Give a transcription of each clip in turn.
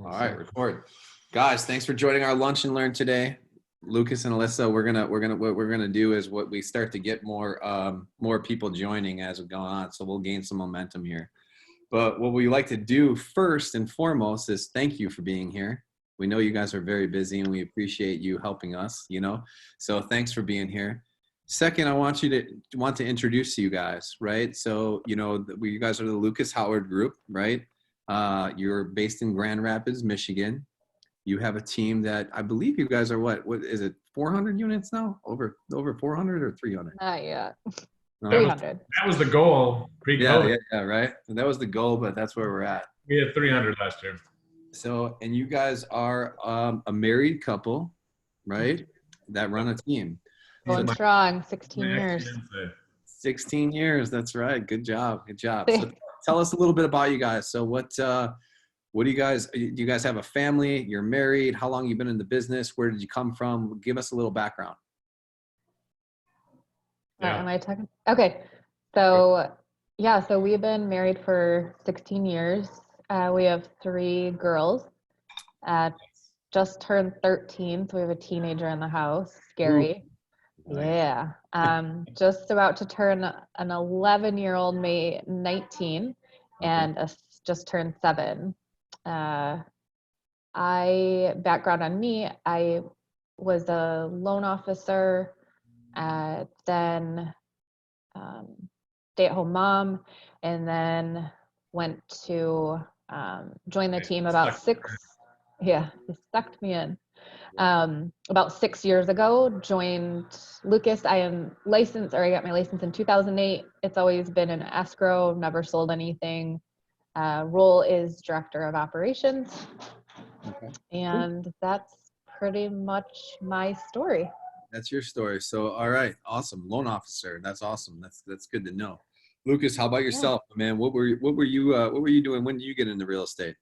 All right, record. Guys, thanks for joining our lunch and learn today. Lucas and Elissa, what we're gonna do is what we start to get more people joining as we go on, so we'll gain some momentum here. But what we like to do first and foremost is thank you for being here. We know you guys are very busy and we appreciate you helping us, so thanks for being here. Second, I want to introduce you guys, right? So, you guys are the Lucas Howard Group, right? You're based in Grand Rapids, Michigan. You have a team that I believe you guys are what is it, 400 units now? Over 400 or 300? Not yet. No. 300. That was the goal pre-COVID. Yeah, right. That was the goal, but that's where we're at. We had 300 last year. So, and you guys are a married couple, right? That run a team. Going strong, 16 years. 16 years. That's right. Good job. So tell us a little bit about you guys. So what do you guys have a family? You're married. How long you been in the business? Where did you come from? Give us a little background. Am I talking? Okay. So we've been married for 16 years. We have 3 girls. Just turned 13, so we have a teenager in the house. Scary. Ooh. Yeah. Just about to turn an 11-year-old, May 19, and just turned 7. Background on me, I was a loan officer, then stay-at-home mom, and then went to join the team about 6. Yeah, he sucked me in. About 6 years ago, joined Lucas. I got my license in 2008. It's always been an escrow, never sold anything. Role is director of operations. Okay. And that's pretty much my story. That's your story. So, all right. Awesome. Loan officer. That's awesome. That's good to know. Lucas, how about yourself, man? What were you doing? When did you get into real estate?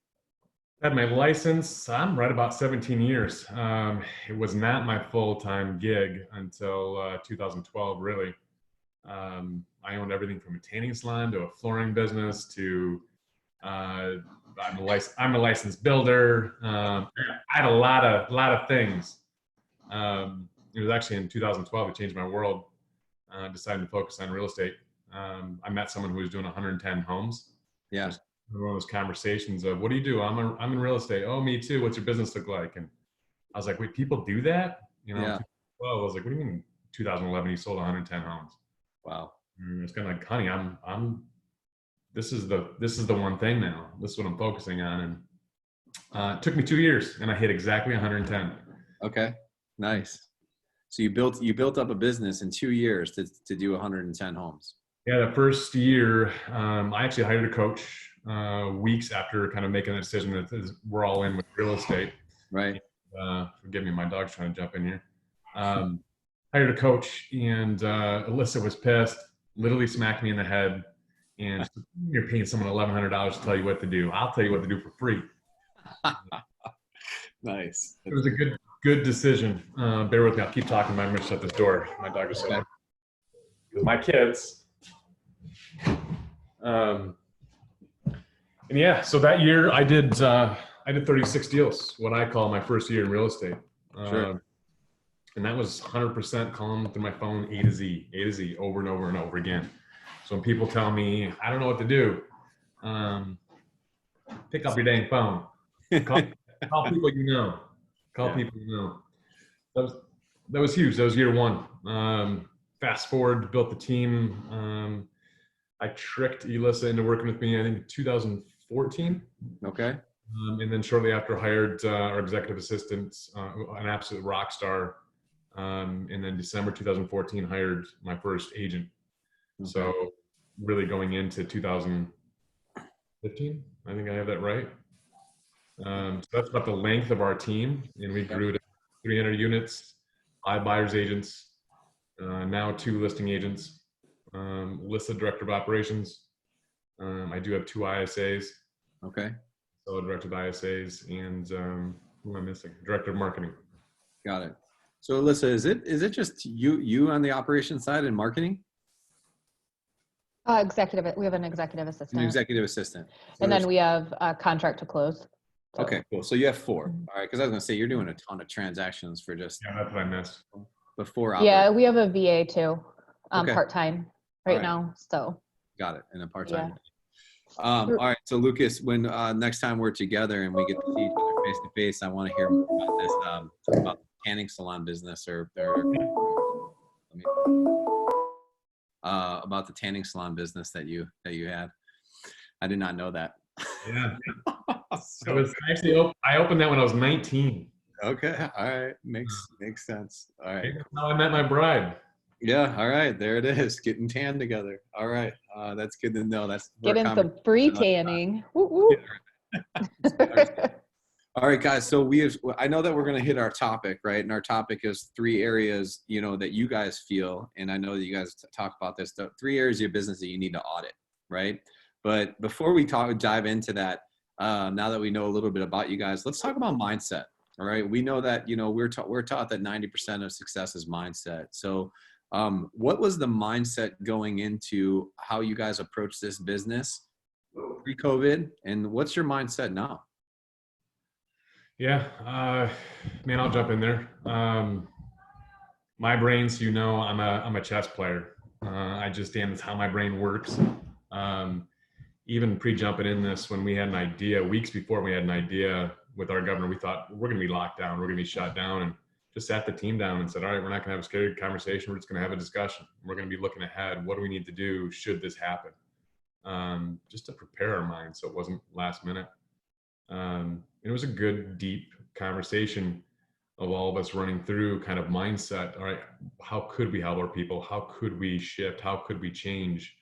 I had my license, I'm right about 17 years. It was not my full-time gig until 2012, really. I owned everything from a tanning salon to a flooring business to I'm a licensed builder. I had a lot of things. It was actually in 2012 it changed my world. Decided to focus on real estate. I met someone who was doing 110 homes. Yeah. One of those conversations of, what do you do? I'm in real estate. Oh, me too. What's your business look like? And I was like, wait, people do that? Yeah. Well, I was like, what do you mean? 2011, he sold 110 homes. Wow. And it's kind of like, honey, this is the one thing now. This is what I'm focusing on. And it took me 2 years, and I hit exactly 110. Okay, nice. So you built up a business in 2 years to do 110 homes. Yeah, the first year, I actually hired a coach weeks after kind of making the decision that we're all in with real estate. Right. Forgive me, my dog's trying to jump in here. Hired a coach, and Elissa was pissed, literally smacked me in the head, and said, you're paying someone $1,100 to tell you what to do. I'll tell you what to do for free. Nice. It was a good decision. Bear with me. I'll keep talking. I'm going to shut this door. My dog is so my kids. And yeah, so that year I did 36 deals, what I call my first year in real estate. Sure. And that was 100% calling through my phone, A to Z, over and over and over again. So when people tell me, I don't know what to do, pick up your dang phone. Call people you know. People you know. That was huge. That was year one. Fast forward, built the team. I tricked Elissa into working with me, I think, in 2014. Okay. And then shortly after, hired our executive assistant, an absolute rock star. And then December 2014, hired my first agent. Okay. So really going into 2015, I think I have that right. So that's about the length of our team. And we grew to 300 units, 5 buyers agents, now 2 listing agents. Elissa, director of operations. I do have 2 ISAs. Okay. So director of ISAs, and who am I missing? Director of marketing. Got it. So Elissa, is it just you on the operations side and marketing? Executive. We have an executive assistant. An executive assistant. So and then we have a contract to close. So, Okay, cool. So you have 4. All right, because I was gonna say you're doing a ton of transactions for just Yeah, that's what I missed. before yeah, operating. we have a VA too, Okay. part-time All right right. now. So Got it. And a yeah. part-time. All right. So Lucas, when next time we're together and we get to see each other face to face, I want to hear more about this about the tanning salon business let me, about the tanning salon business that you have. I did not know that. Yeah. So I was actually, I opened that when I was 19. okay. All right. Makes sense. All right. That's how I met my bride. Yeah. All right. There it is. Getting tan together. All right. That's good to know. That's for a Getting some conversation free another time. tanning. Woo, woo. All right, guys. So I know that we're going to hit our topic, right? And our topic is 3 areas, that you guys feel, and I know that you guys talk about this, the 3 areas of your business that you need to audit, right? But before we dive into that, now that we know a little bit about you guys, let's talk about mindset. All right. We know that, we're taught that 90% of success is mindset. So what was the mindset going into how you guys approach this business pre-COVID, and what's your mindset now? Yeah, man, I'll jump in there. My brain's, I'm a chess player. I just am. It's how my brain works. Even pre-jumping in this, when we had an idea, weeks before we had an idea with our governor, we thought we're going to be locked down, we're going to be shut down, and just sat the team down and said, all right, we're not going to have a scary conversation. We're just going to have a discussion. We're going to be looking ahead. What do we need to do should this happen? Just to prepare our minds so it wasn't last minute. It was a good, deep conversation of all of us running through kind of mindset. All right, how could we help our people? How could we shift? How could we change?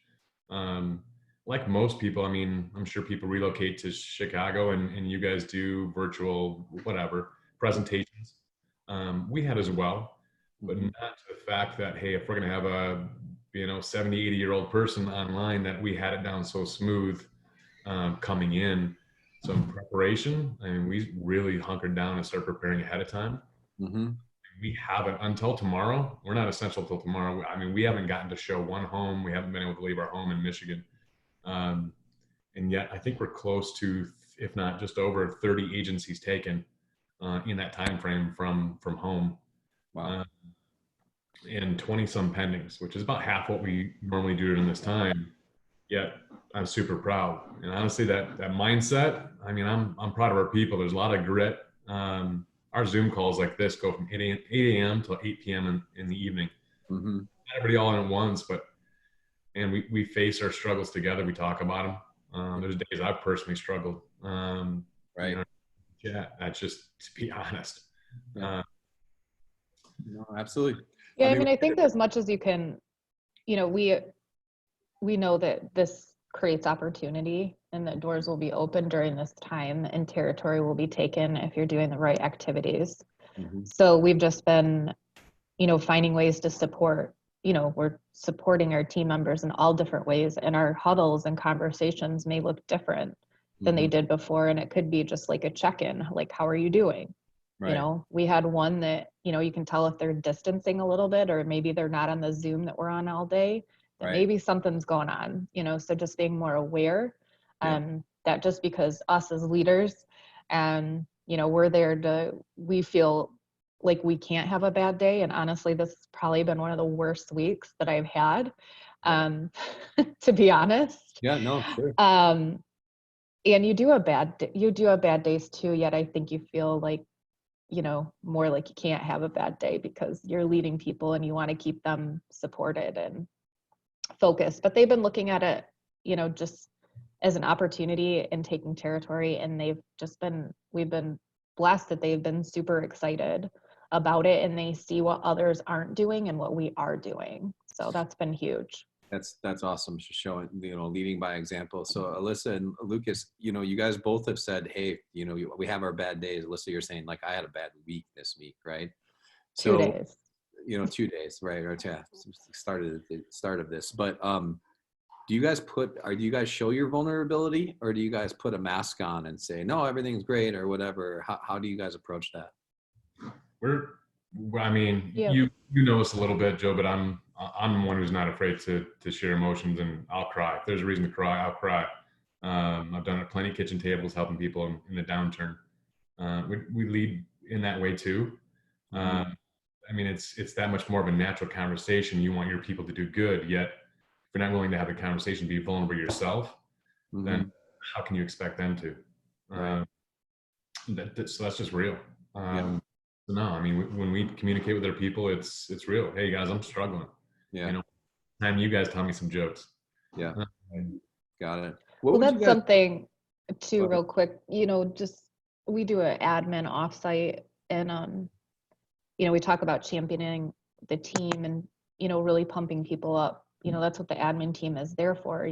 Like most people, I mean, I'm sure people relocate to Chicago and you guys do virtual, whatever, presentations. We had as well, but not to the fact that, hey, if we're going to have a, 70, 80-year-old person online, that we had it down so smooth coming in. So in preparation, I mean, we really hunkered down and started preparing ahead of time. Mm-hmm. We haven't until tomorrow. We're not essential till tomorrow. I mean, we haven't gotten to show one home. We haven't been able to leave our home in Michigan. And yet I think we're close to, if not just over 30 agencies taken in that time frame from home. Wow. And 20 some pendings, which is about half what we normally do in this time. Yet I'm super proud. And honestly, that mindset, I mean, I'm proud of our people. There's a lot of grit. Our Zoom calls like this go from 8 a.m. till 8 p.m. in the evening. Mm-hmm. Not everybody all in at once, and we face our struggles together. We talk about them. There's days I've personally struggled. Right. Yeah, that's just to be honest. No, absolutely. Yeah, I mean, I think as much as you can, we know that this creates opportunity and that doors will be open during this time and territory will be taken if you're doing the right activities. Mm-hmm. So we've just been, finding ways to support, we're supporting our team members in all different ways, and our huddles and conversations may look different than they did before. And it could be just like a check-in, like, how are you doing? Right. We had one that, you can tell if they're distancing a little bit, or maybe they're not on the Zoom that we're on all day, that maybe something's going on, so just being more aware, that just because us as leaders, we're there we feel like we can't have a bad day. And honestly, this has probably been one of the worst weeks that I've had, to be honest. Yeah, no, sure. And you do have bad days too, yet I think you feel like, more like you can't have a bad day because you're leading people and you want to keep them supported and focused. But they've been looking at it, just as an opportunity and taking territory. And we've been blessed that they've been super excited about it, and they see what others aren't doing and what we are doing. So that's been huge. That's awesome. Just showing, leading by example. So Elissa and Lucas, you guys both have said, hey, we have our bad days. Elissa, you're saying, like, I had a bad week this week, right? So 2 days. 2 days, right? Or started at the start of this. But do you guys show your vulnerability, or do you guys put a mask on and say, no, everything's great, or whatever? How do you guys approach that? You know us a little bit, Joe, but I'm one who's not afraid to share emotions, and I'll cry. If there's a reason to cry, I'll cry. I've done plenty of kitchen tables helping people in the downturn. We lead in that way too. Mhm. I mean, it's that much more of a natural conversation. You want your people to do good, yet if you're not willing to have the conversation, be vulnerable yourself, then Mhm. how can you expect them to? Right. So that's just real. Yeah. So no, I mean, when we communicate with other people, it's real. Hey guys, I'm struggling. You Yeah. know, time you guys tell me some jokes. Yeah. Um, Got it. What Well, would you that's guys? something too, Go ahead. real quick, just we do an admin offsite, and we talk about championing the team and, really pumping people up. That's what the admin team is there for.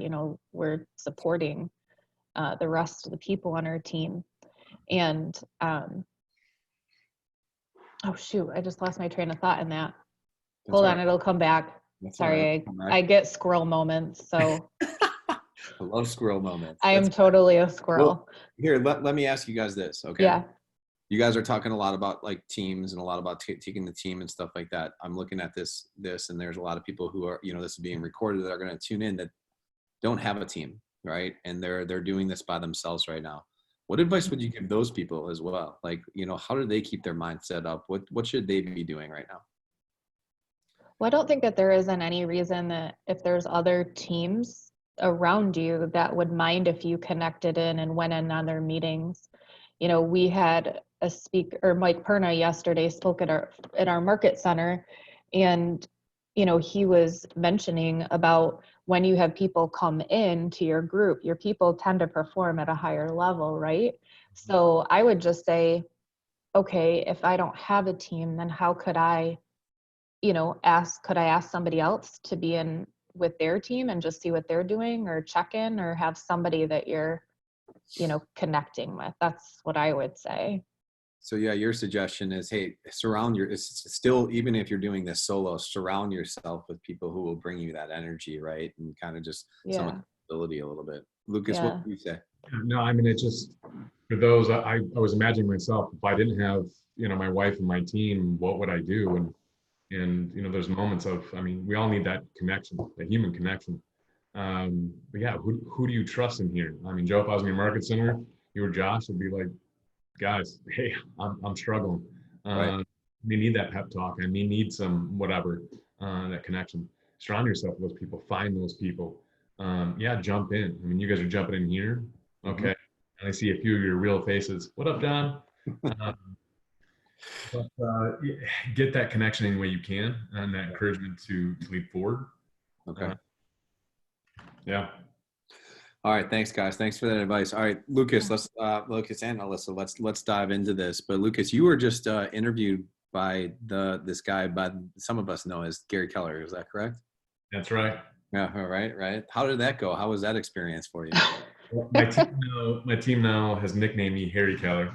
We're supporting the rest of the people on our team. And oh shoot, I just lost my train of thought in that. That's Hold all on, right. it'll come back. That's all right. Sorry, Come I back. get squirrel moments, so I love squirrel moments. I That's am totally a well. squirrel. Here, let me ask you guys this, okay? Yeah. You guys are talking a lot about like teams and a lot about taking the team and stuff like that. I'm looking at this, and there's a lot of people who are, this is being recorded that are going to tune in that don't have a team, right? And they're doing this by themselves right now. What advice would you give those people as well? Like, how do they keep their mindset up? What should they be doing right now? Well, I don't think that there isn't any reason that if there's other teams around you that would mind if you connected in and went in on their meetings. We had a speaker, Mike Perna, yesterday spoke at our market center, and he was mentioning about when you have people come in to your group, your people tend to perform at a higher level, right? So I would just say, okay, if I don't have a team, then how could I could I ask somebody else to be in with their team and just see what they're doing, or check in, or have somebody that you're, connecting with? That's what I would say. So yeah, your suggestion is, hey, it's still, even if you're doing this solo, surround yourself with people who will bring you that energy, right? And kind of just some Yeah. accountability a little bit. Lucas, what Yeah. would you say? no, I mean, it just for those I was imagining myself if I didn't have my wife and my team, what would I do? And there's moments of, I mean, we all need that connection, that human connection. But yeah, who do you trust in here? I mean, Joe, if I was in your market center, you were Josh, it'd be like, guys, hey, I'm struggling. Right. We need that pep talk. I mean, need some whatever, that connection. Surround yourself with those people. Find those people. Yeah, jump in. I mean, you guys are jumping in here. Mhm. Okay. And I see a few of your real faces. What up, Don? Um, but yeah, get that connection any way you can, and that encouragement to lead forward. Okay. Yeah. All right. Thanks, guys. Thanks for that advice. All right, Lucas, Lucas and Alyssa, let's dive into this. But Lucas, you were just interviewed by this guy, but some of us know as Gary Keller. Is that correct? That's right. Yeah. All right. Right. How did that go? How was that experience for you? Well, my team now has nicknamed me Harry Keller.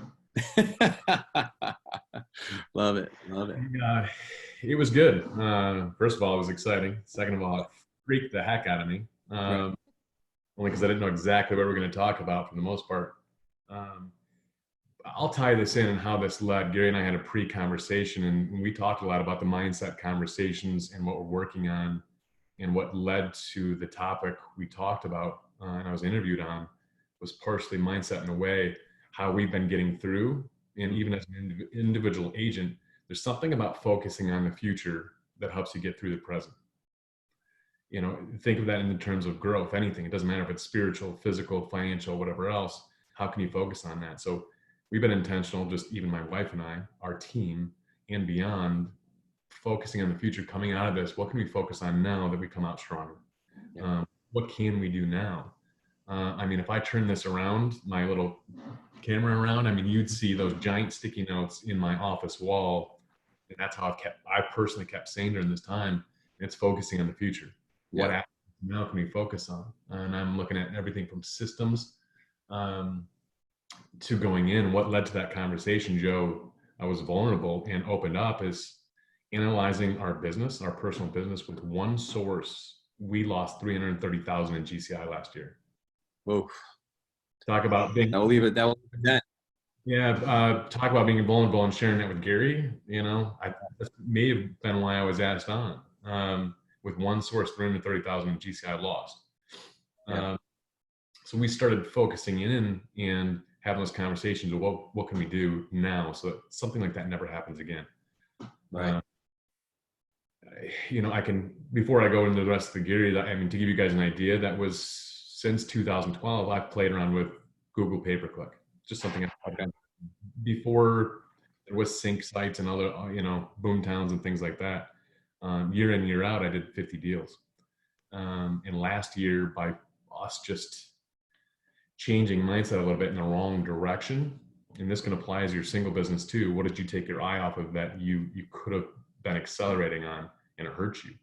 Love it. Love it. It was good. First of all, it was exciting. Second of all, it freaked the heck out of me. Right. Only because I didn't know exactly what we were going to talk about for the most part. Um, I'll tie this in and how this led. Gary and I had a pre-conversation, and we talked a lot about the mindset conversations and what we're working on, and what led to the topic we talked about and I was interviewed on was partially mindset in a way, how we've been getting through. And even as an individual agent, there's something about focusing on the future that helps you get through the present. Think of that in the terms of growth, anything. It doesn't matter if it's spiritual, physical, financial, whatever else. How can you focus on that? So we've been intentional, just even my wife and I, our team and beyond, focusing on the future, coming out of this. What can we focus on now that we come out stronger? Yeah. What can we do now? I mean, if I turn this around, my little camera around, I mean, you'd see those giant sticky notes in my office wall. And that's how I personally kept saying during this time, it's focusing on the future. What Yeah. now can we focus on? And I'm looking at everything from systems to going in. What led to that conversation, Joe, I was vulnerable and opened up, is analyzing our business, our personal business with one source. We lost 330,000 in GCI last year. Whoa. Talk about being, That will leave it. That will leave it then. yeah, talk about being vulnerable and sharing that with Gary. That may have been why I was asked on. With one source, 330,000 in GCI lost. Yeah. So we started focusing in and having those conversations of what can we do now so that something like that never happens again. Right. I can, before I go into the rest of the Gary, I mean, to give you guys an idea, that was since 2012, I've played around with Google pay-per-click, just something I've done before there was sync sites and other, boom towns and things like that. Year in, year out, I did 50 deals. And last year, by us just changing mindset a little bit in the wrong direction, and this can apply as your single business too. What did you take your eye off of that you could have been accelerating on, and it hurt you?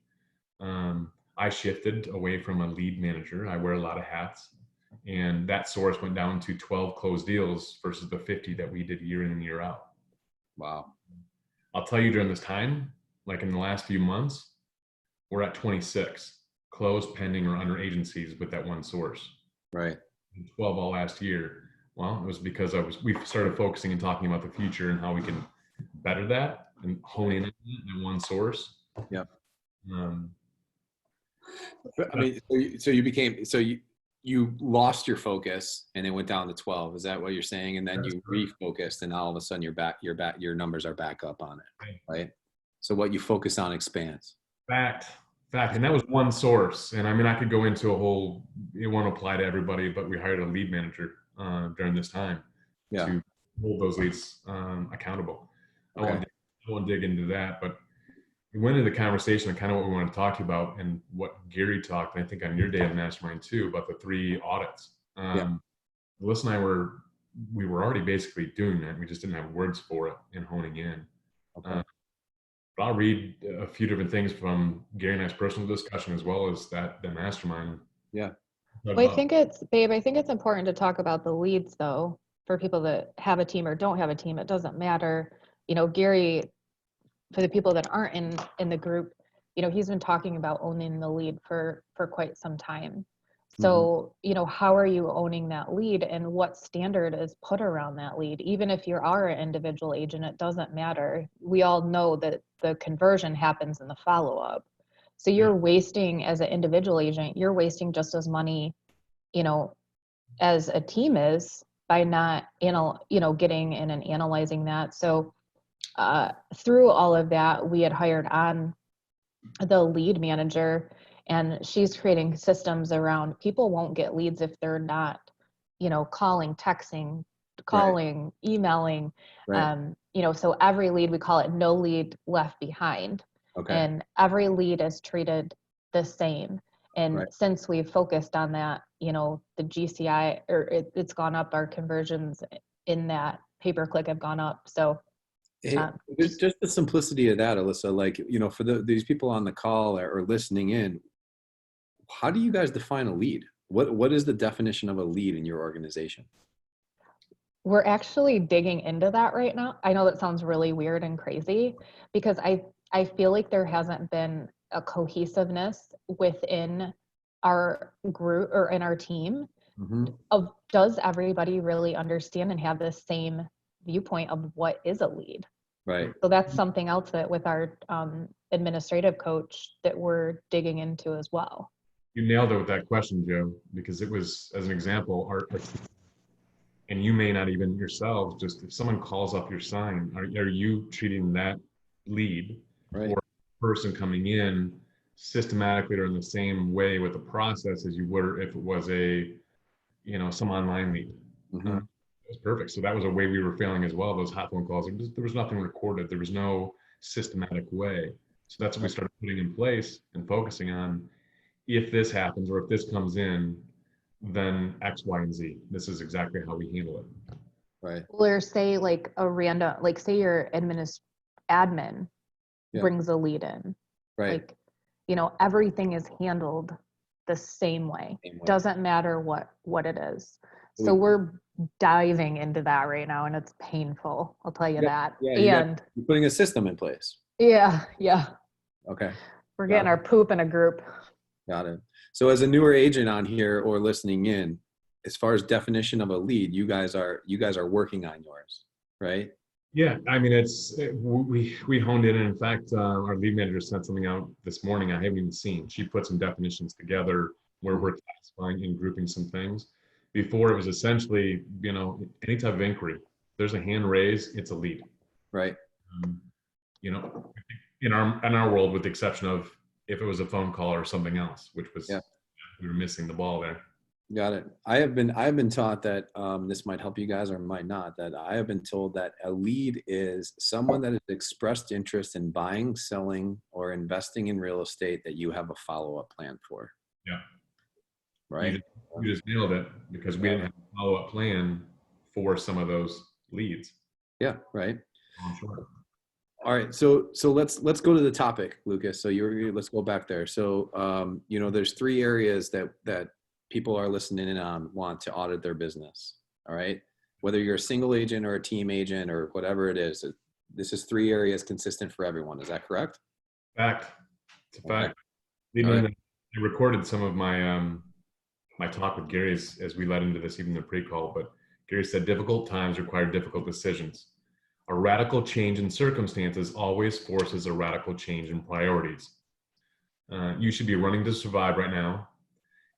I shifted away from a lead manager. I wear a lot of hats, and that source went down to 12 closed deals versus the 50 that we did year in and year out. Wow. I'll tell you, during this time, like in the last few months, we're at 26 closed, pending, or under agencies with that one source. Right. 12 all last year. Well, it was because we started focusing and talking about the future and how we can better that and hone in on one source. Yeah. I mean, you lost your focus and it went down to 12. Is that what you're saying? And then you refocused, and all of a sudden your numbers are back up on it, right? So what you focus on expands. Fact. And that was one source. And I mean, I could go into a whole, it won't apply to everybody, but we hired a lead manager during this time to hold those leads accountable. Okay. I won't dig into that, but we went into the conversation of kind of what we want to talk to you about, and what Gary talked, and I think on your day of mastermind too, about the 3 audits. Elissa and I we were already basically doing that. We just didn't have words for it and honing in. Okay. But I'll read a few different things from Gary and I's personal discussion, as well as the mastermind. Yeah. Well, I think it's important to talk about the leads, though, for people that have a team or don't have a team. It doesn't matter. Gary, for the people that aren't in the group, he's been talking about owning the lead for quite some time. So, how are you owning that lead, and what standard is put around that lead? Even if you are an individual agent, it doesn't matter. We all know that the conversion happens in the follow-up. So you're wasting, as an individual agent, you're wasting just as money, as a team is, by not, getting in and analyzing that. So through all of that, we had hired on the lead manager, and she's creating systems around people won't get leads if they're not, calling, texting, emailing. Right. So every lead, we call it no lead left behind. Okay. And every lead is treated the same. And since we've focused on that, the GCI, or it's gone up, our conversions in that pay-per-click have gone up. So just the simplicity of that, Elissa, like, for these people on the call or listening in, how do you guys define a lead? What is the definition of a lead in your organization? We're actually digging into that right now. I know that sounds really weird and crazy, because I feel like there hasn't been a cohesiveness within our group or in our team of, does everybody really understand and have the same viewpoint of what is a lead? Right. So that's something else that with our administrative coach that we're digging into as well. You nailed it with that question, Joe, because it was, as an example, and you may not even yourselves, just if someone calls up your sign, are you treating that lead or person coming in systematically or in the same way with the process as you would if it was some online lead? It was perfect. So that was a way we were failing as well. Those hot phone calls, there was nothing recorded. There was no systematic way. So that's what we started putting in place and focusing on. If this happens, or if this comes in, then X, Y, and Z. This is exactly how we handle it. Right. Or say like a random, like say your admin brings a lead in. Right. Like, everything is handled the same way. Doesn't matter what it is. So we're diving into that right now, and it's painful. I'll tell you that. Yeah, you're putting a system in place. Yeah. Okay. We're getting our poop in a group. Got it. So as a newer agent on here or listening in, as far as definition of a lead, you guys are working on yours, right? Yeah, I mean, we honed in, and in fact, our lead manager sent something out this morning I haven't even seen. She put some definitions together where we're classifying and grouping some things. Before it was essentially, any type of inquiry. There's a hand raised, it's a lead. Right. Um, in our world, with the exception of if it was a phone call or something else, which was we were missing the ball there. Got it. I have been taught that this might help you guys or might not. That I have been told that a lead is someone that has expressed interest in buying, selling, or investing in real estate that you have a follow-up plan for. Yeah. Right. You just nailed it, because we didn't have a follow-up plan for some of those leads. Yeah. Right. Sure. All right. So let's go to the topic, Lucas. So let's go back there. So there's 3 areas that people are listening in on want to audit their business. All right. Whether you're a single agent or a team agent or whatever it is, this is 3 areas consistent for everyone. Is that correct? Fact. It's a fact. Okay. I recorded some of my my talk with Gary as we led into this, even the pre-call, but Gary said difficult times require difficult decisions. A radical change in circumstances always forces a radical change in priorities. You should be running to survive right now.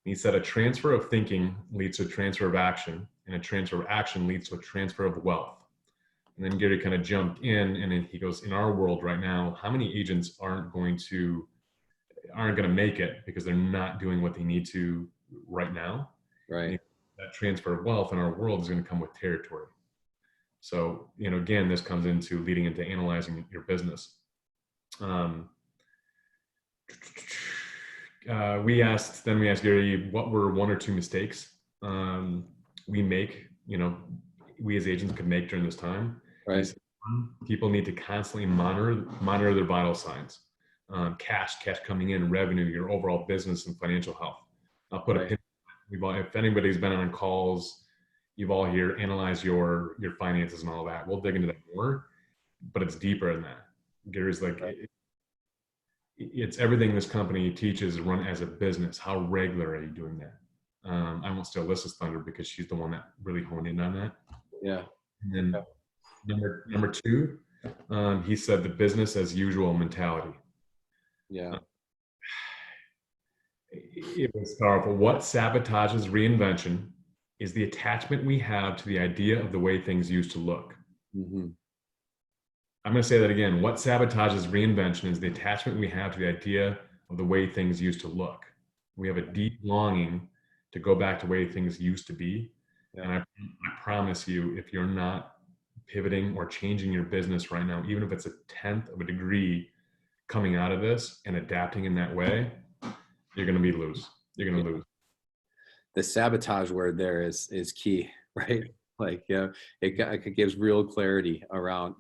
He said a transfer of thinking leads to a transfer of action, and a transfer of action leads to a transfer of wealth. And then Gary kind of jumped in, and then he goes, in our world right now, how many agents aren't going to make it because they're not doing what they need to right now? Right. That transfer of wealth in our world is going to come with territory. So, again, this comes into leading into analyzing your business. We asked Gary, what were 1 or 2 mistakes we as agents could make during this time. Right. Said, people need to constantly monitor their vital signs, cash coming in, revenue, your overall business and financial health. I'll put a pin. If anybody's been on calls, you've all here analyze your finances and all that. We'll dig into that more, but it's deeper than that. Gary's like, it's everything this company teaches run as a business. How regular are you doing that? I won't steal Elissa's thunder because she's the one that really honed in on that. Yeah. And then number 2, he said the business as usual mentality. Yeah. It was powerful. What sabotages reinvention is the attachment we have to the idea of the way things used to look. Mm-hmm. I'm going to say that again. What sabotages reinvention is the attachment we have to the idea of the way things used to look. We have a deep longing to go back to the way things used to be. Yeah. And I promise you, if you're not pivoting or changing your business right now, even if it's a 1/10 of a degree coming out of this and adapting in that way, you're going to be loose. You're going to lose. The sabotage word there is key, right? Like, it gives real clarity around,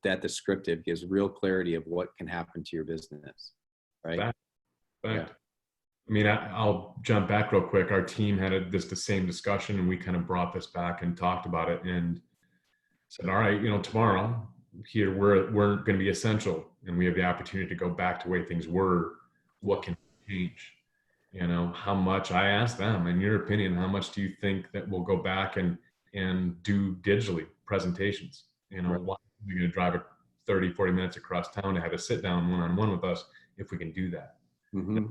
that descriptive gives real clarity of what can happen to your business, right? Fact. Yeah. I mean, I'll jump back real quick. Our team had the same discussion, and we kind of brought this back and talked about it and said, all right, tomorrow here, we're going to be essential, and we have the opportunity to go back to the way things were. What can change? How much, I asked them, in your opinion, how much do you think that we'll go back and do digitally presentations? Why are we going to drive 30-40 minutes across town to have a sit down one-on-one with us if we can do that? Mm-hmm.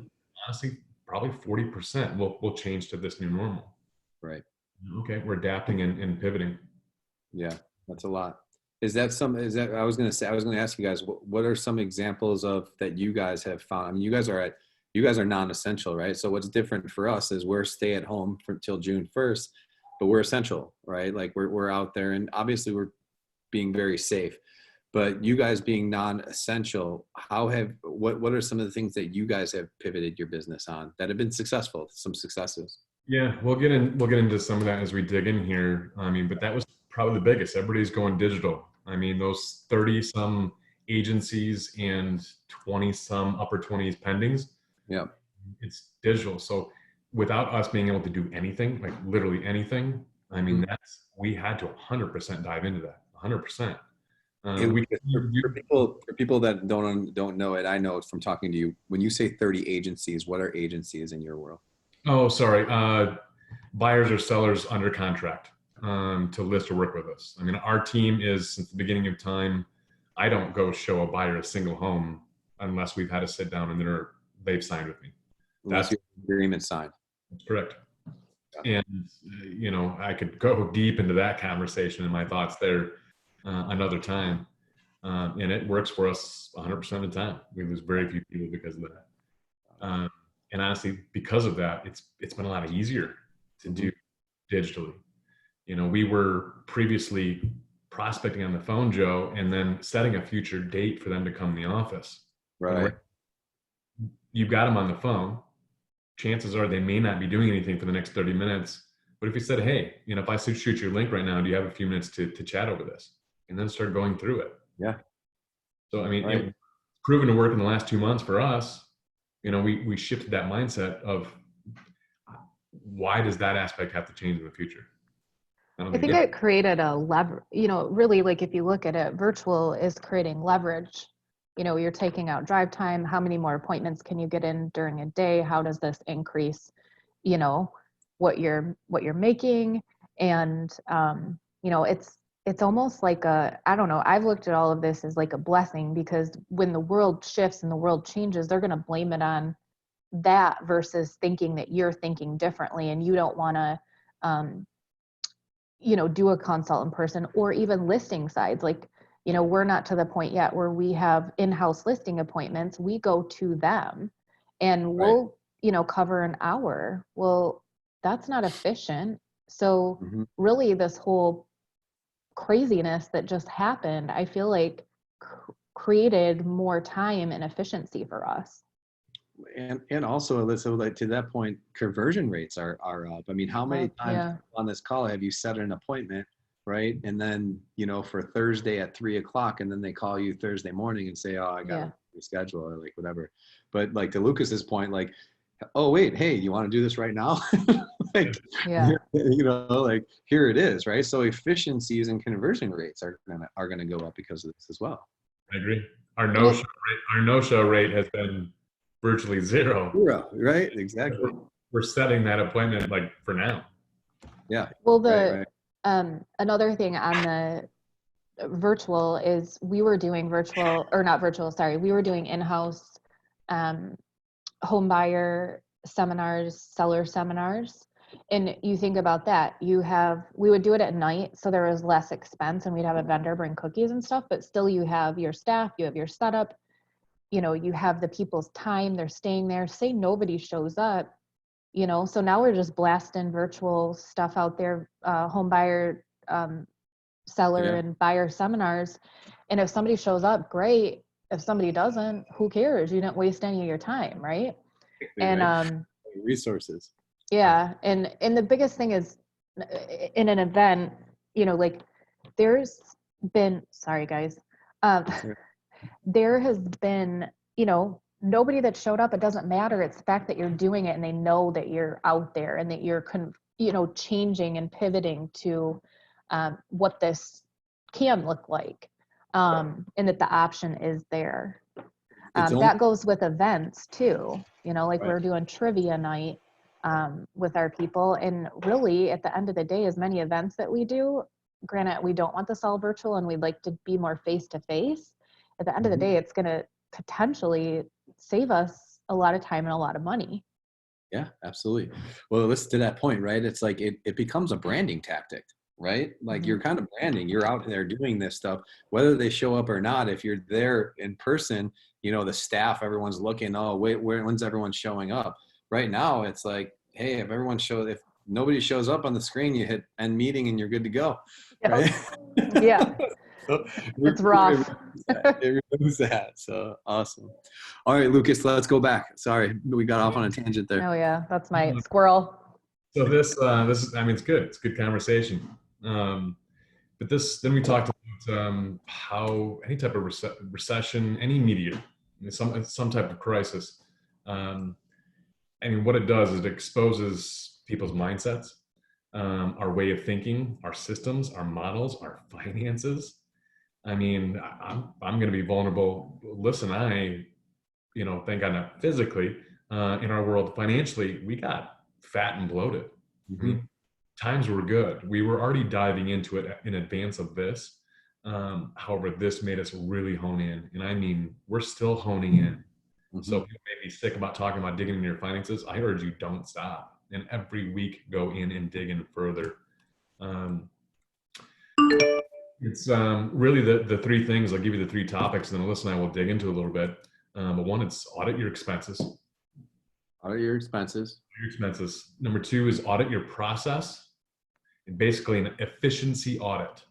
Honestly, probably 40% will change to this new normal. Right. Okay, we're adapting and pivoting. Yeah, that's a lot. I was going to ask you guys, what are some examples of that you guys have found? I mean, you guys are non-essential, right? So what's different for us is we're stay at home till June 1st, but we're essential, right? Like we're out there, and obviously we're being very safe, but you guys being non-essential, what are some of the things that you guys have pivoted your business on that have been successful, some successes? Yeah, we'll get into some of that as we dig in here. I mean, but that was probably the biggest. Everybody's going digital. I mean, those 30 some agencies and 20 some upper 20s pendings. Yeah, it's digital. So without us being able to do anything, like literally anything, I mean, we had to 100% dive into that. 100%. For people that don't know it, I know it from talking to you. When you say 30 agencies, what are agencies in your world? Oh, sorry. Buyers or sellers under contract to list or work with us. I mean, our team is, since the beginning of time, I don't go show a buyer a single home unless we've had a sit down and they've signed with me. That's your agreement signed. That's correct. And, I could go deep into that conversation and my thoughts there another time. And it works for us 100% of the time. We lose very few people because of that. And honestly, because of that, it's been a lot easier to do digitally. We were previously prospecting on the phone, Joe, and then setting a future date for them to come in the office. Right. You've got them on the phone. Chances are they may not be doing anything for the next 30 minutes. But if you said, hey, if I shoot you a link right now, do you have a few minutes to chat over this? And then start going through it. Yeah. So, Right. it's proven to work in the last 2 months for us. We shifted that mindset of why does that aspect have to change in the future? I think it created a lever, really, like if you look at it, virtual is creating leverage. You're taking out drive time. How many more appointments can you get in during a day? How does this increase, what you're making? And, it's almost like I don't know, I've looked at all of this as like a blessing, because when the world shifts and the world changes, they're going to blame it on that versus thinking that you're thinking differently and you don't want to, do a consult in person, or even listing sides. Like, we're not to the point yet where we have in-house listing appointments. We go to them and we'll, cover an hour. Well, that's not efficient. So really this whole craziness that just happened, I feel like created more time and efficiency for us. And also, Elissa, like to that point, conversion rates are up. I mean, how many times on this call have you set an appointment, right? And then, for Thursday at 3:00, and then they call you Thursday morning and say, oh, I got to reschedule, or like whatever. But like to Lucas's point, like, oh, wait, hey, you want to do this right now? Like, like here it is, right? So efficiencies and conversion rates are gonna go up because of this as well. I agree. Our no-show rate has been virtually zero. Right? Exactly. We're setting that appointment like for now. Yeah. Well, another thing on the virtual is we were doing in-house home buyer seminars, seller seminars. And you think about that, we would do it at night, so there was less expense, and we'd have a vendor bring cookies and stuff, but still you have your staff, you have your setup, you have the people's time, they're staying there. Say nobody shows up, so now we're just blasting virtual stuff out there, home buyer, seller and buyer seminars. And if somebody shows up, great. If somebody doesn't, who cares? You didn't waste any of your time, right? And resources. Yeah. And the biggest thing is in an event, like there's been, sorry guys, there has been, nobody that showed up. It doesn't matter. It's the fact that you're doing it and they know that you're out there and that you're, changing and pivoting to what this can look like, and that the option is there. That goes with events too, like we're doing trivia night with our people. And really at the end of the day, as many events that we do, granted, we don't want this all virtual and we'd like to be more face-to-face. At the end of the day, it's going to potentially save us a lot of time and a lot of money. Yeah, absolutely. Well, listen to that point, right? It's like it becomes a branding tactic, right? Like you're kind of branding, you're out there doing this stuff, whether they show up or not. If you're there in person, the staff, everyone's looking, oh, wait, when's everyone showing up? Right now, it's like, hey, if nobody shows up on the screen, you hit end meeting and you're good to go. Right? Yeah. So it's rough. It removes that. So awesome. All right, Lucas, let's go back. Sorry, we got off on a tangent there. Oh yeah, that's my squirrel. So this is, it's good. It's a good conversation. But then we talked about how any type of recession, any meteor, some type of crisis, what it does is it exposes people's mindsets, our way of thinking, our systems, our models, our finances. I'm going to be vulnerable. Listen, I, thank God not physically, in our world financially, we got fat and bloated. Times were good. We were already diving into it in advance of this. However, this made us really hone in. And we're still honing in. So people may be sick about talking about digging into your finances. I urge you, don't stop. and every week go in and dig in further. It's really the three things. I'll give you the three topics, and then Alyssa and I will dig into a little bit. But one, it's audit your expenses. Audit your expenses. Number two is audit your process, and basically an efficiency audit.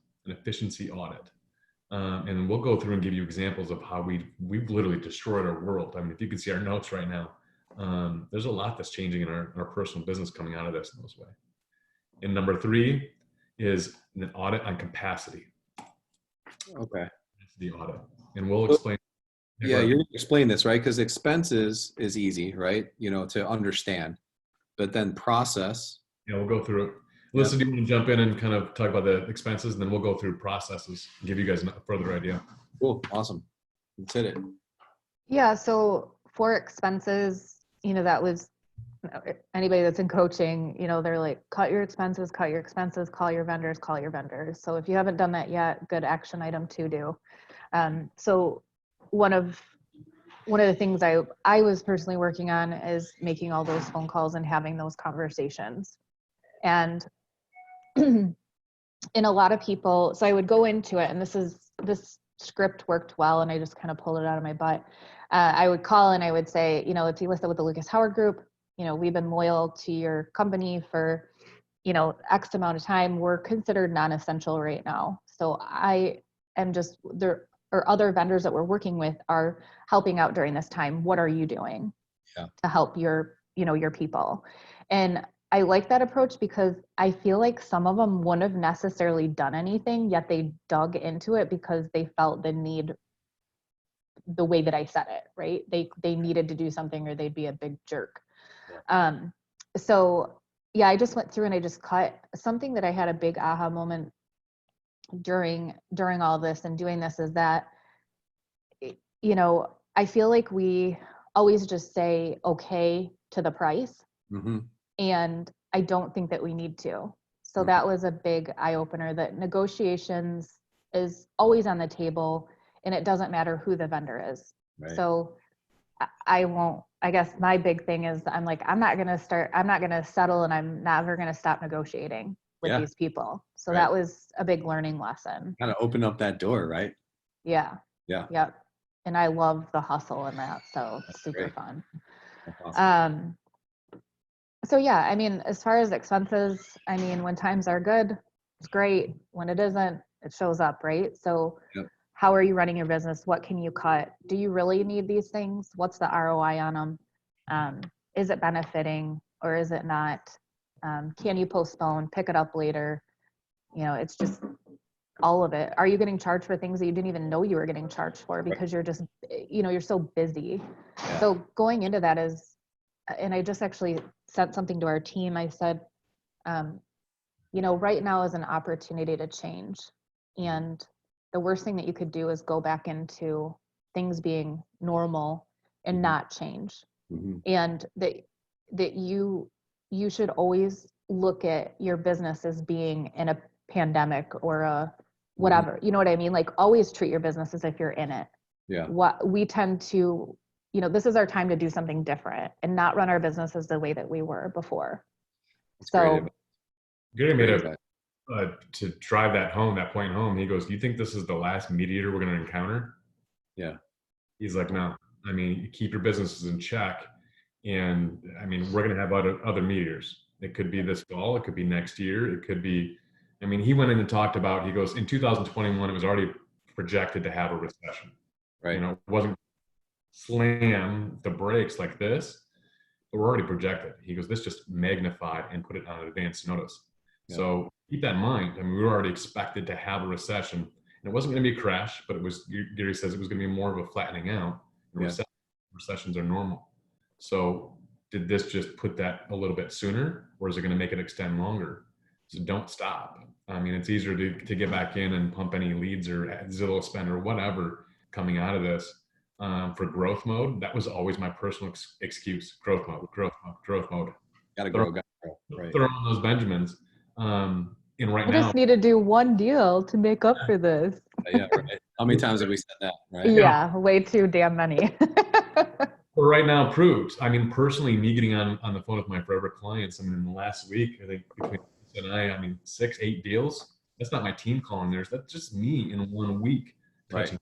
And we'll go through and give you examples of how we've literally destroyed our world. I mean, if you can see our notes right now, there's a lot that's changing in our personal business coming out of this in this way. And number three is an audit on capacity. Okay. The audit, and we'll explain. Yeah, you're going to explain this, right? Because expenses is easy, right? To understand, but then process. Yeah, we'll go through it. Alyssa, do you want to jump in and kind of talk about the expenses, and then we'll go through processes and give you guys a further idea. Cool. Awesome. Let's hit it. Yeah. So for expenses, that was anybody that's in coaching, they're like, cut your expenses, call your vendors. So if you haven't done that yet, good action item to do. So one of the things I was personally working on is making all those phone calls and having those conversations. And in a lot of people, so I would go into it, and this script worked well, and I just kind of pulled it out of my butt. I would call and I would say, it's Elissa with the Lucas Howard Group. We've been loyal to your company for, X amount of time. We're considered non-essential right now. So I am there or other vendors that we're working with are helping out during this time. What are you doing to help your people? And I like that approach because I feel like some of them wouldn't have necessarily done anything, yet they dug into it because they felt the need, the way that I said it, right? They needed to do something or they'd be a big jerk. So yeah, I just went through and I just cut something that I had a big aha moment during all this and doing this is that, I feel like we always just say okay to the price. Mm-hmm. And I don't think that we need to. So that was a big eye opener, that negotiations is always on the table and it doesn't matter who the vendor is. Right. So I guess my big thing is I'm not going to settle, and I'm never going to stop negotiating with these people. So that was a big learning lesson. Kind of open up that door, right? Yeah. Yeah. Yep. And I love the hustle in that. So it's super great. Fun. That's awesome. So yeah, I mean, as far as expenses, I mean, when times are good, it's great. When it isn't, it shows up, right? So how are you running your business? What can you cut? Do you really need these things? What's the ROI on them? Is it benefiting or is it not? Can you postpone, pick it up later? It's just all of it. Are you getting charged for things that you didn't even know you were getting charged for because you're just, you're so busy. Yeah. So going into that is, and I just actually sent something to our team. I said, right now is an opportunity to change. And the worst thing that you could do is go back into things being normal and not change. Mm-hmm. And that you should always look at your business as being in a pandemic or a whatever, you know what I mean? Like always treat your business as if you're in it. Yeah. What we tend to, this is our time to do something different and not run our businesses the way that we were before. That's so Gary made to drive that point home. He goes, do you think this is the last mediator we're going to encounter? Yeah. He's like, no, I mean, you keep your businesses in check. And I mean, we're going to have other mediators. It could be this fall. It could be next year. It could be, I mean, he went in and talked about, he goes, in 2021, it was already projected to have a recession. Right. It wasn't slam the brakes like this, but we're already projected. He goes, this just magnified and put it on advance notice. Yeah. So keep that in mind. I mean, we were already expected to have a recession. And it wasn't going to be a crash, but it was, Gary says it was going to be more of a flattening out. Recessions are normal. So did this just put that a little bit sooner, or is it going to make it extend longer? So don't stop. I mean, it's easier to get back in and pump any leads or Zillow spend or whatever coming out of this. For growth mode, that was always my personal excuse. Growth mode. Gotta grow. Right. Throw on those Benjamins. And right now, I just need to do one deal to make up for this. Yeah, right. How many times have we said that? Right. Yeah, way too damn many. right now proves. I mean, personally, me getting on the phone with my forever clients, I mean, in the last week, I think between Lisa and I mean, 6, 8 deals. That's not my team calling theirs. That's just me in 1 week touching.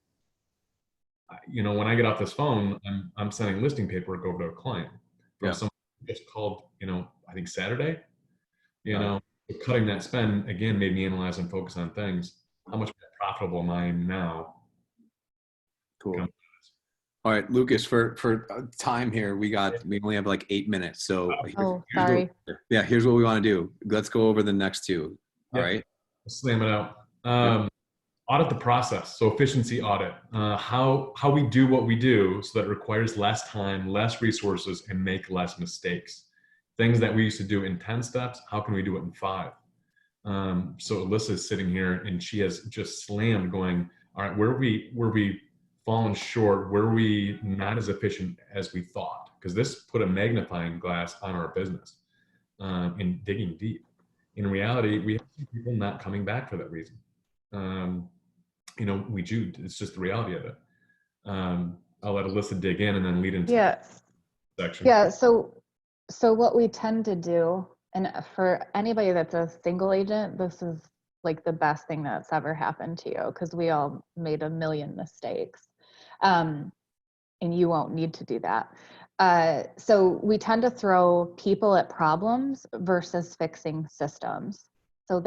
You know, when I get off this phone, I'm sending listing paperwork over to a client from someone who just called, you know, I think Saturday. You know, cutting that spend again made me analyze and focus on things. How much more profitable am I now? Cool. All right, Lucas, for time here, we only have like 8 minutes. So sorry. Here's what we want to do. Let's go over the next two. All right. Let's slam it out. Audit the process. So efficiency audit, how we do what we do so that it requires less time, less resources, and make less mistakes. Things that we used to do in 10 steps, how can we do it in 5? So Elissa is sitting here and she has just slammed going, all right, where we fallen short, where we not as efficient as we thought? Because this put a magnifying glass on our business in digging deep. In reality, we have people not coming back for that reason. You know, it's just the reality of it. I'll let Elissa dig in and then lead into the section. Yeah, so what we tend to do, and for anybody that's a single agent, this is like the best thing that's ever happened to you, because we all made a million mistakes. And you won't need to do that. So we tend to throw people at problems versus fixing systems. So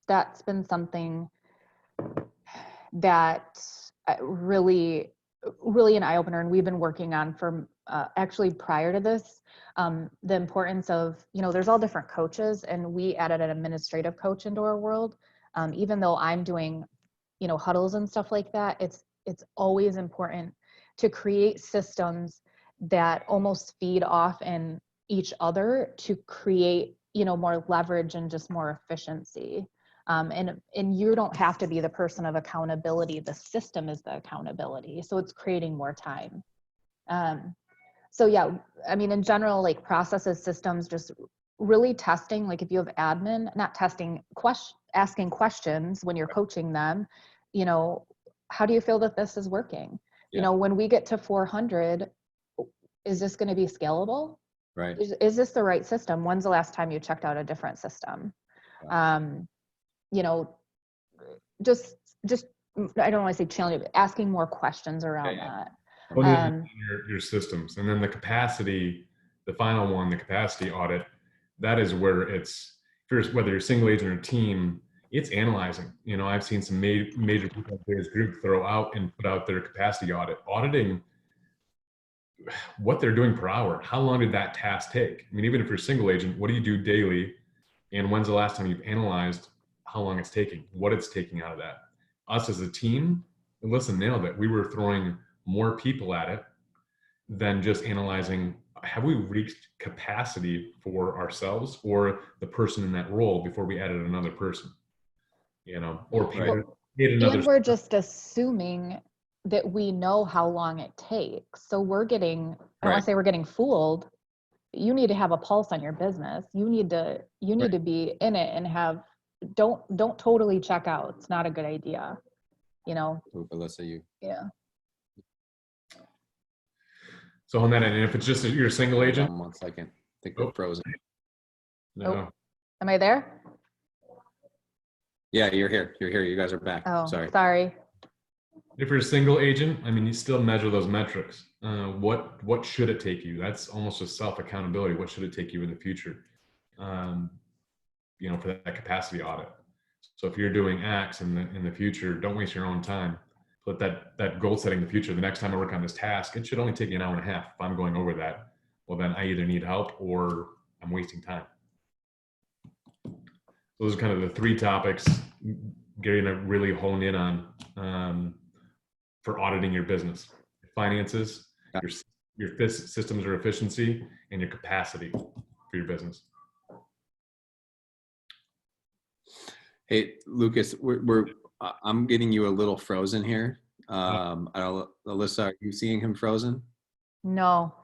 that's been something that really an eye-opener, and we've been working on for actually prior to this, the importance of, you know, there's all different coaches, and we added an administrative coach into our world. Even though I'm doing, you know, huddles and stuff like that, it's always important to create systems that almost feed off in each other to create, you know, more leverage and just more efficiency. And you don't have to be the person of accountability. The system is the accountability. So it's creating more time. So yeah, I mean, in general, like processes, systems, just really testing, like if you have admin, not testing, asking questions when you're coaching them, you know, how do you feel that this is working? You know, when we get to 400, is this going to be scalable? Right. Is this the right system? When's the last time you checked out a different system? You know, just I don't want to say challenging, but asking more questions around that. Your systems, and then the capacity, the final one, the capacity audit, that is where it's, whether you're single agent or team, it's analyzing. You know, I've seen some major people in this group throw out and put out their capacity audit, auditing what they're doing per hour. How long did that task take? I mean, even if you're a single agent, what do you do daily? And when's the last time you've analyzed how long it's taking, what it's taking out of that? Us as a team, Elissa nailed it. We were throwing more people at it than just analyzing, have we reached capacity for ourselves or the person in that role before we added another person, you know, or paid another. And we're just assuming that we know how long it takes. So we're getting, I don't want to say we're getting fooled. You need to have a pulse on your business. You need to be in it and have, don't totally check out. It's not a good idea, you know. Elissa, So on that end, if it's just you're a single agent. 1 second. I think we're frozen. No. Oh. Am I there? Yeah, you're here. You're here. You guys are back. Oh, sorry. If you're a single agent, I mean, you still measure those metrics. What should it take you? That's almost a self accountability. What should it take you in the future? You know, for that capacity audit. So if you're doing X in the future, don't waste your own time. Put that goal setting in the future. The next time I work on this task, it should only take me an hour and a half. If I'm going over that, well, then I either need help or I'm wasting time. Those are kind of the 3 topics getting to really hone in on for auditing your business: finances, your systems or efficiency, and your capacity for your business. Hey, Lucas, I'm getting you a little frozen here. Elissa, are you seeing him frozen? No.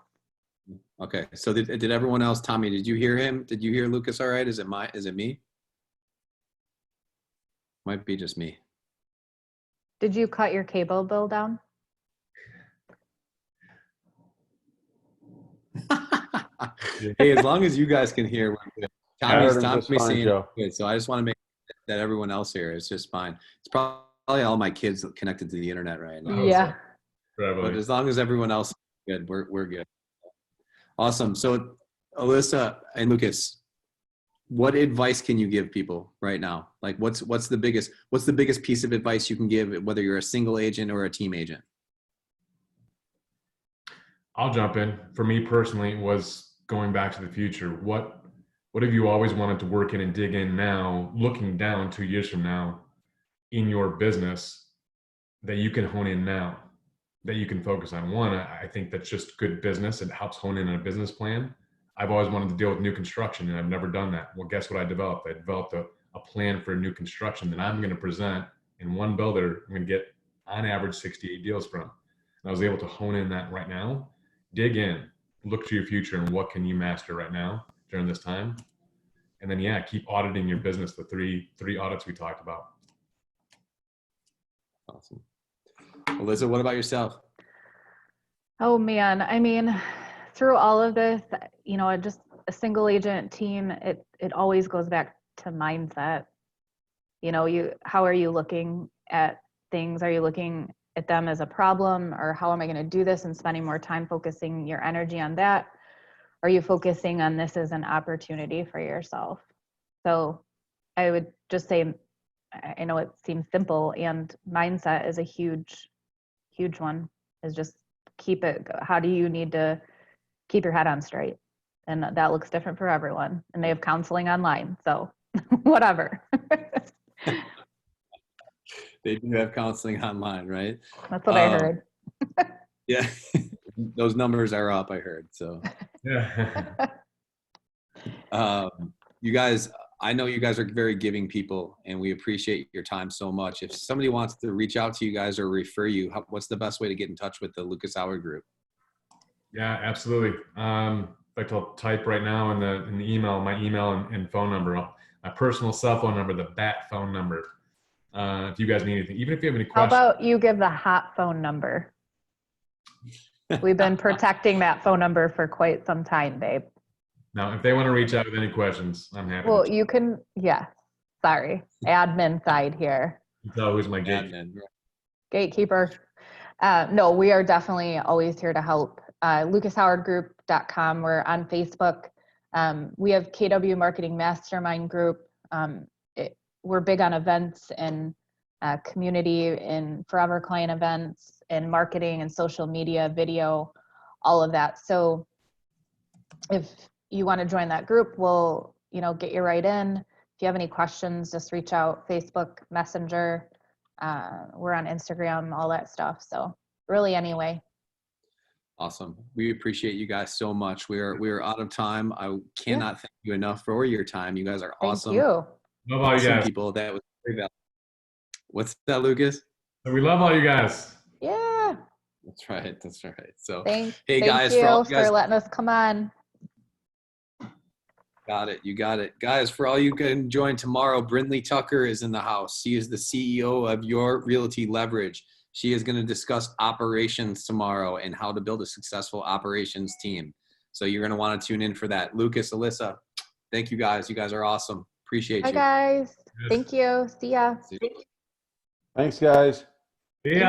Okay. So did everyone else? Tommy, did you hear him? Did you hear Lucas? All right. Is it me? Might be just me. Did you cut your cable bill down? Hey, as long as you guys can hear, we're good. I heard him Tommy's just fine, saying Joe. it's good, so I just want to make that everyone else here is just fine. It's probably all my kids connected to the internet right now. Oh, Yeah. But as long as everyone else is good, we're good. Awesome. So, Elissa and Lucas, what advice can you give people right now? Like, what's the biggest piece of advice you can give, whether you're a single agent or a team agent? I'll jump in. For me personally, it was going back to the future. What have you always wanted to work in and dig in now, looking down 2 years from now in your business that you can hone in now, that you can focus on? One, I think that's just good business. It helps hone in on a business plan. I've always wanted to deal with new construction, and I've never done that. Well, guess what I developed? I developed a plan for new construction that I'm going to present in one builder. I'm going to get on average 68 deals from. And I was able to hone in that right now. Dig in, look to your future, and what can you master right now during this time? And then, yeah, keep auditing your business, the three audits we talked about. Awesome. Elissa, what about yourself? Oh man, I mean, through all of this, just a single agent team, it always goes back to mindset. How are you looking at things? Are you looking at them as a problem, or how am I going to do this, and spending more time focusing your energy on that? Are you focusing on this as an opportunity for yourself? So I would just say, I know it seems simple, and mindset is a huge one, is just keep it. How do you need to keep your head on straight? And that looks different for everyone. And they have counseling online, so whatever. They do have counseling online, right? That's what I heard. Yeah, those numbers are up, I heard. So, Yeah. you guys, I know you guys are very giving people, and we appreciate your time so much. If somebody wants to reach out to you guys or refer you, what's the best way to get in touch with the Lucas Howard Group? Yeah, absolutely. In fact, I'll type right now in the email, my email and phone number, my personal cell phone number, the BAT phone number. If you guys need anything, even if you have any How questions. about you give the hot phone number? We've been protecting that phone number for quite some time, babe. Now, if they want to reach out with any questions, I'm happy Well, to you can, yeah, sorry, admin side here. tell who's my gate. Gatekeeper. No, we are definitely always here to help. LucasHowardGroup.com. We're on Facebook. We have KW Marketing Mastermind Group. We're big on events and community and forever client events and marketing and social media, video, all of that. So if you want to join that group, we'll get you right in. If you have any questions, just reach out. Facebook, Messenger. We're on Instagram, all that stuff. So really, anyway. Awesome. We appreciate you guys so much. We are out of time. I cannot thank you enough for your time. You guys are awesome. Thank you. Love all you guys. People. That was very valuable. What's that, Lucas? We love all you guys. Yeah. That's right. So Thank guys, you for all you guys, for letting us come on. Got it. You got it. Guys, for all you can join tomorrow, Brindley Tucker is in the house. She is the CEO of Your Realty Leverage. She is going to discuss operations tomorrow and how to build a successful operations team. So you're going to want to tune in for that. Lucas, Elissa, thank you guys. You guys are awesome. Appreciate you. Hi, guys. Thank you. See ya. Thanks, guys. Yeah.